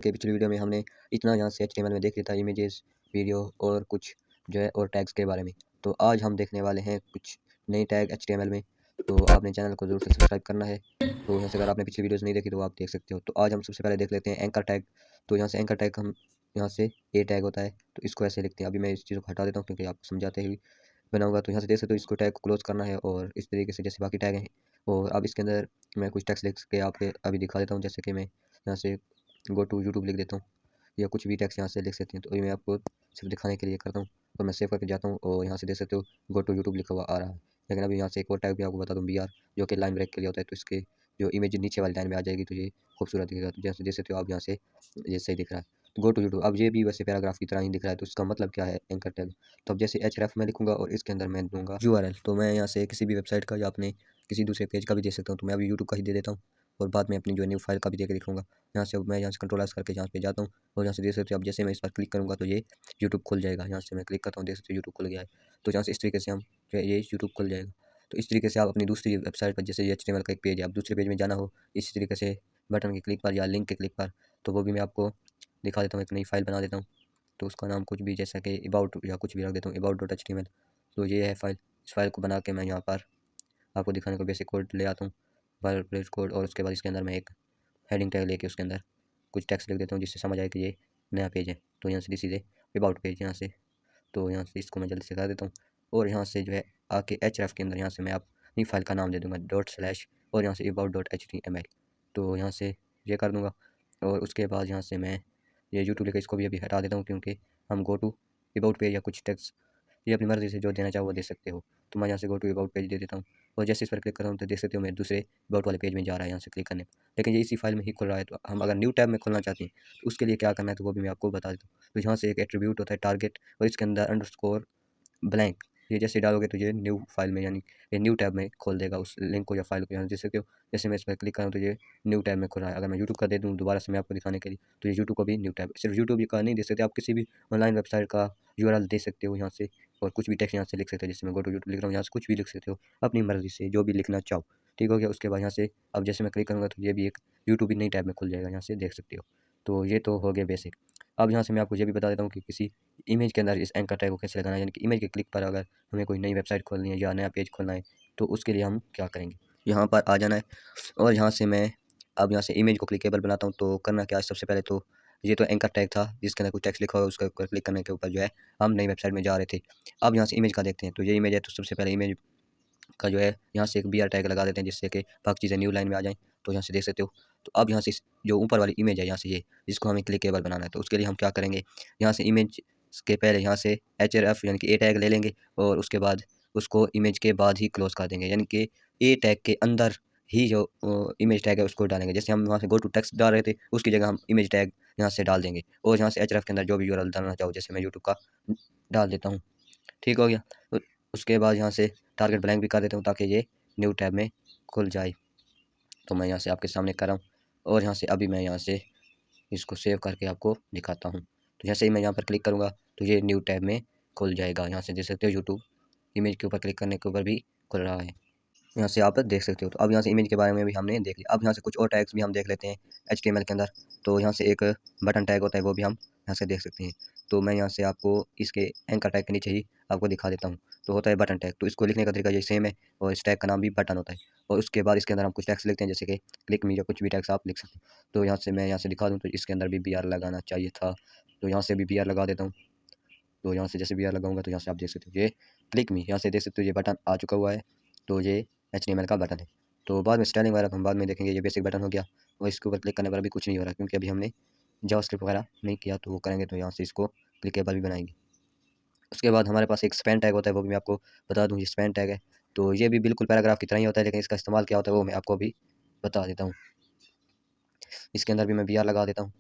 के पिछली वीडियो में हमने इतना यहाँ से HTML में देख लिया था इमेजेस, वीडियो और कुछ जो है और टैग्स के बारे में। तो आज हम देखने वाले हैं कुछ नए टैग HTML में। तो आपने चैनल को ज़रूर से सब्सक्राइब करना है। तो यहाँ से अगर आपने पिछली वीडियोस नहीं देखी तो आप देख सकते हो। तो आज हम सबसे पहले देख लेते हैं एंकर टैग। तो यहाँ से एंकर टैग हम यहाँ से ए टैग होता है तो इसको ऐसे लिखते हैं। अभी मैं इस चीज़ को हटा देता हूँ क्योंकि आपको समझाते हुए बनाऊंगा। तो यहाँ से देख सकते हो इसको टैग को क्लोज करना है और इस तरीके से जैसे बाकी टैग हैं। और अब इसके अंदर मैं कुछ टेक्स्ट लिख के आपके अभी दिखा देता हूँ। जैसे कि मैं यहाँ से गो टू यूट्यूब लिख देता हूँ या कुछ भी टेक्स्ट यहाँ से लिख सकते हैं। तो ये मैं आपको सिर्फ दिखाने के लिए करता हूँ और मैं सेव करके जाता हूँ और यहाँ से देख सकते हो गो टू यूट्यूब लिखा हुआ आ रहा है। लेकिन अभी यहाँ से एक और टैग भी आपको बता दूँ BR, जो कि लाइन ब्रेक के लिए होता है। तो इसके जो इमेज नीचे वाली लाइन में आ जाएगी तो ये खूबसूरत दिखेगा। तो जैसे देख सकते हो आप यहाँ से ये सही दिख रहा है। तो गो टू यूट्यूब अब ये भी वैसे पैराग्राफ की तरह ही दिख रहा है। तो इसका मतलब क्या है एंकर टैग। तो अब जैसे href में लिखूंगा और इसके अंदर मैं दूंगा URL। तो मैं यहाँ से किसी भी वेबसाइट का या अपने किसी दूसरे पेज का भी दे सकता हूँ। तो मैं अभी यूट्यूब का ही दे देता हूँ और बाद में अपनी जो न्यू फाइल का भी दे के दिखाऊंगा। यहाँ से अब मैं यहाँ से कंट्रोल करके यहाँ पे जाता हूँ और यहाँ से देख सकते हो अब जैसे मैं इस पर क्लिक करूँगा तो ये यूट्यूब खुल जाएगा। यहाँ से मैं क्लिक करता हूँ, देख सकते हो यूट्यूब खुल गया है। तो यहाँ से इस तरीके से हम जो है ये यूट्यूब खुल जाएगा। तो इस तरीके से आप अपनी दूसरी वेबसाइट पर जैसे ये HTML का एक पेज है, आप दूसरे पेज में जाना हो इसी तरीके से बटन के क्लिक पर या लिंक के क्लिक पर, तो वो भी मैं आपको दिखा देता हूँ। एक नई फाइल बना देता हूँ तो उसका नाम कुछ भी जैसा कि अबाउट या कुछ भी रख देता हूँ, about.html। तो ये है फाइल। इस फाइल को बना के मैं यहाँ पर आपको दिखाने को बेसिक कोड ले आता हूँ, वर्ड कोड, और उसके बाद इसके अंदर मैं एक हेडिंग टैग लेके उसके अंदर कुछ टेक्स्ट लिख देता हूँ जिससे समझ आए कि ये नया पेज है। तो यहाँ से सीधे अबाउट पेज यहाँ से, तो यहाँ से इसको मैं जल्दी से कर देता हूँ और यहाँ से जो है आके href के अंदर यहाँ से मैं अपनी फाइल का नाम दे दूँगा ./ और यहाँ से about.html। तो यहाँ से ये कर दूँगा और उसके बाद यहाँ से मैं ये यूट्यूब लेकर इसको भी अभी हटा देता हूँ क्योंकि हम गो टू अबाउट पेज या कुछ टेक्स्ट ये अपनी मर्ज़ी से जो देना चाहो वो दे सकते हो। तो मैं यहाँ से गो टू अबाउट पेज दे देता हूँ और जैसे इस पर क्लिक करता हूँ तो देख सकते हो मैं दूसरे अबाउट वाले पेज में जा रहा है यहाँ से क्लिक करने पर। लेकिन ये इसी फाइल में ही खुल रहा है। तो हम अगर न्यू टैब में खोलना चाहते हैं तो उसके लिए क्या करना है तो वो भी मैं आपको बता देता हूँ। तो यहाँ से एक एट्रीब्यूट होता है टारगेट और इसके अंदर अंडरस्कोर ब्लैंक, ये जैसे डालोगे तो ये न्यू फाइल में यानी ये न्यू टैब में खोल देगा उस लिंक को या फाइल को। यहाँ देख सकते हो जैसे मैं इस पर क्लिक करूँ तो ये न्यू टैब में खुल रहा है। अगर मैं यूट्यूब का दे दूँ दोबारा से मैं आपको दिखाने के लिए तो ये यूट्यूब को भी न्यू टैब, सिर्फ यूट्यूब का नहीं दे सकते, आप किसी भी ऑनलाइन वेबसाइट का URL दे सकते हो यहाँ से और कुछ भी टेक्स्ट यहाँ से लिख सकते हो। जैसे मैं गो टू यूट्यूब लिख रहा हूँ यहाँ से कुछ भी लिख सकते हो अपनी मर्ज़ी से जो भी लिखना चाहो। ठीक हो गया। उसके बाद यहाँ से अब जैसे मैं क्लिक करूँगा तो ये भी एक यूट्यूब भी नई टैब में खुल जाएगा, यहाँ से देख सकते हो। तो ये तो हो गया बेसिक। अब यहाँ से मैं आपको ये भी बता देता हूँ कि किसी इमेज के अंदर इस एंकर टैग को कैसे लगाना है। यानी कि इमेज के क्लिक पर अगर हमें कोई नई वेबसाइट खोलनी है या नया पेज खोलना है तो उसके लिए हम क्या करेंगे, यहाँ पर आ जाना है और यहाँ से मैं अब यहाँ से इमेज को क्लिकेबल बनाता हूँ। तो करना क्या है, सबसे पहले तो ये तो एंकर टैग था जिसके अंदर कुछ टेक्स्ट लिखा हुआ है, उसके ऊपर क्लिक करने के ऊपर जो है हम नई वेबसाइट में जा रहे थे। अब यहाँ से इमेज का देखते हैं। तो ये इमेज है तो सबसे पहले इमेज का जो है यहाँ से एक BR टैग लगा देते हैं जिससे कि बाकी चीज़ें न्यू लाइन में आ जाएँ। तो यहाँ से देख सकते हो। तो अब यहाँ से जो ऊपर वाली इमेज है यहाँ से ये जिसको हमें क्लिकेबल बनाना है तो उसके लिए हम क्या करेंगे, यहाँ से इमेज के पहले यहाँ से href यानी कि ए टैग ले लेंगे और उसके बाद उसको इमेज के बाद ही क्लोज कर देंगे। यानी कि ए टैग के अंदर ही जो इमेज टैग है उसको डालेंगे। जैसे हम वहाँ से गो टू टेक्स्ट डाल रहे थे उसकी जगह हम इमेज टैग यहाँ से डाल देंगे और यहाँ से href के अंदर जो भी URL डालना चाहो, जैसे मैं यूट्यूब का डाल देता हूँ। ठीक हो गया। तो उसके बाद यहाँ से टारगेट ब्लैंक भी कर देता हूँ ताकि ये न्यू टैब में खुल जाए। तो मैं यहाँ से आपके सामने कर रहा हूँ और यहाँ से अभी मैं यहाँ से इसको सेव करके आपको दिखाता हूँ। तो जैसे ही मैं यहाँ पर क्लिक करूँगा तो ये न्यू टैब में खुल जाएगा। यहाँ से देख सकते हो यूट्यूब इमेज के ऊपर क्लिक करने के ऊपर भी खुल रहा है, यहाँ से आप देख सकते हो। तो अब यहाँ से इमेज के बारे में भी हमने देख लिया। अब यहाँ से कुछ और टैग्स भी हम देख लेते हैं HTML के अंदर। तो यहाँ से एक बटन टैग होता है वो भी हम यहाँ से देख सकते हैं। तो मैं यहाँ से आपको इसके एंकर टैग के नीचे ही आपको दिखा देता हूँ। तो होता है बटन टैग, तो इसको लिखने का तरीका ये सेम है और इस टैग का नाम भी बटन होता है। और उसके बाद इसके अंदर हम कुछ टैक्स लिखते हैं जैसे कि क्लिक मी या कुछ भी टैक्स आप लिख सकते हैं। तो यहाँ से मैं यहाँ से दिखा दूँ तो इसके अंदर भी BR लगाना चाहिए था। तो यहाँ से भी BR लगा देता हूँ। तो यहाँ से जैसे BR लगाऊंगा तो यहाँ से आप देख सकते हो ये क्लिक मी, यहाँ से देख सकते हो ये बटन आ चुका हुआ है। तो ये HTML का बटन है। तो बाद में स्टाइलिंग वगैरह हम बाद में देखेंगे। ये बेसिक बटन हो गया और इसके ऊपर क्लिक करने पर अभी कुछ नहीं हो रहा क्योंकि अभी हमने जावास्क्रिप्ट वगैरह नहीं किया। तो वो करेंगे तो यहाँ से इसको क्लिकेबल भी बनाएंगे। उसके बाद हमारे पास एक स्पैन टैग होता है, वो भी मैं आपको बता दूँ। ये स्पैन टैग है तो ये भी बिल्कुल पैराग्राफ की तरह ही होता है, लेकिन इसका इस्तेमाल क्या होता है वो मैं आपको अभी बता देता हूँ। इसके अंदर भी मैं BR लगा देता हूँ।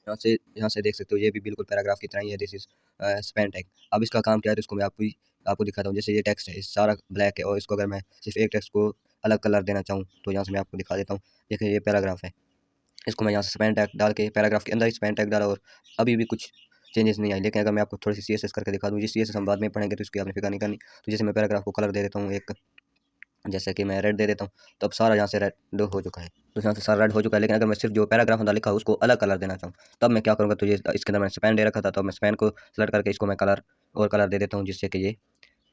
यहाँ से देख सकते हो ये भी बिल्कुल पैराग्राफ की तरह ही है। This is span tag. अब इसका काम क्या है तो इसको मैं आपको दिखाता हूँ। जैसे ये टेक्स्ट है सारा ब्लैक है और इसको अगर मैं सिर्फ एक टेक्स्ट को अलग कलर देना चाहूँ तो यहाँ से मैं आपको दिखा देता हूँ। देखिए ये पैराग्राफ है, इसको मैं यहाँ से स्पैन टैग डाल के पैराग्राफ के अंदर ही स्पैन टैग डाला और अभी भी कुछ चेंजेस नहीं आई। लेकिन अगर मैं आपको थोड़ी सी CSS करके दिखा दूँ, जिस CSS हम बाद में पढ़ेंगे तो इसकी आपने फिक्र नहीं करनी। तो जैसे मैं पैराग्राफ को कलर दे देता हूँ एक जैसे कि मैं रेड दे देता हूँ, तो अब सारा यहाँ से रेड हो चुका है। तो यहाँ से सारा रेड हो चुका है, लेकिन अगर मैं सिर्फ जो पैराग्राफ अंदर लिखा है उसको अलग कलर देना चाहूँ, तब मैं क्या करूँगा, तो ये इसके अंदर मैंने स्पैन दे रखा था, तो मैं स्पैन को सेलेक्ट करके इसको मैं कलर और कलर दे देता हूँ, जिससे कि ये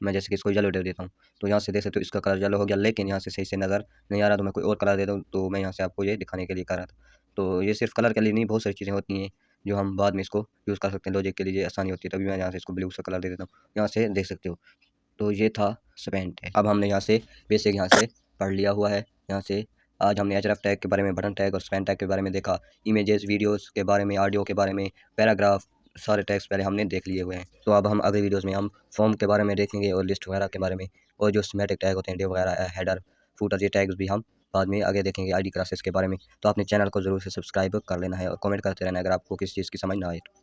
मैं जैसे कि इसको येलो दे देता हूँ। तो यहाँ से देख सकते हो इसका कलर येलो हो गया, लेकिन यहाँ से सही से नज़र नहीं आ रहा, तो मैं कोई और कलर दे दूँ, तो मैं यहाँ से आपको ये दिखाने के लिए कर रहा था। तो ये सिर्फ कलर के लिए नहीं, बहुत सारी चीज़ें होती हैं जो हम बाद में इसको यूज़ कर सकते हैं, लॉजिक के लिए आसानी होती है, तभी मैं यहाँ से इसको ब्लू सा कलर दे देता हूँ। यहाँ से देख सकते हो, तो ये था स्पैन टैग। अब हमने यहाँ से बेसिक यहाँ से पढ़ लिया हुआ है। यहाँ से आज हमने href टैग के बारे में, बटन टैग और स्पैन टैग के बारे में देखा, इमेजेस, वीडियोस के बारे में, ऑडियो के बारे में, पैराग्राफ, सारे टैग्स पहले हमने देख लिए हुए हैं। तो अब हम अगले वीडियोस में हम फॉर्म के बारे में देखेंगे और लिस्ट वगैरह के बारे में, और जो सिमेटिक टैग होते हैं, div वगैरह, हेडर, फूटर, ये टैग्स भी हम बाद में आगे देखेंगे, आईडी क्लासेस के बारे में। तो आपने चैनल को ज़रूर से सब्सक्राइब कर लेना है और कमेंट करते रहना है अगर आपको किसी चीज़ की समझ ना आए तो।